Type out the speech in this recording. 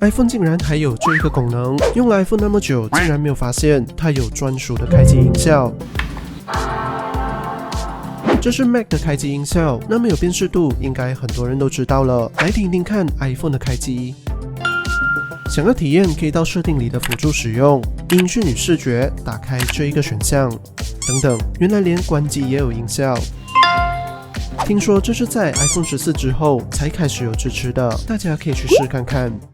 iPhone 竟然还有这一个功能，用了 iPhone 那么久，竟然没有发现它有专属的开机音效。这是 Mac 的开机音效，那么有辨识度，应该很多人都知道了。来听听看 iPhone 的开机。想要体验，可以到设定里的辅助使用、音讯与视觉，打开这一个选项，等等。原来连关机也有音效。听说这是在 iPhone 14之后才开始有支持的，大家可以去试看看。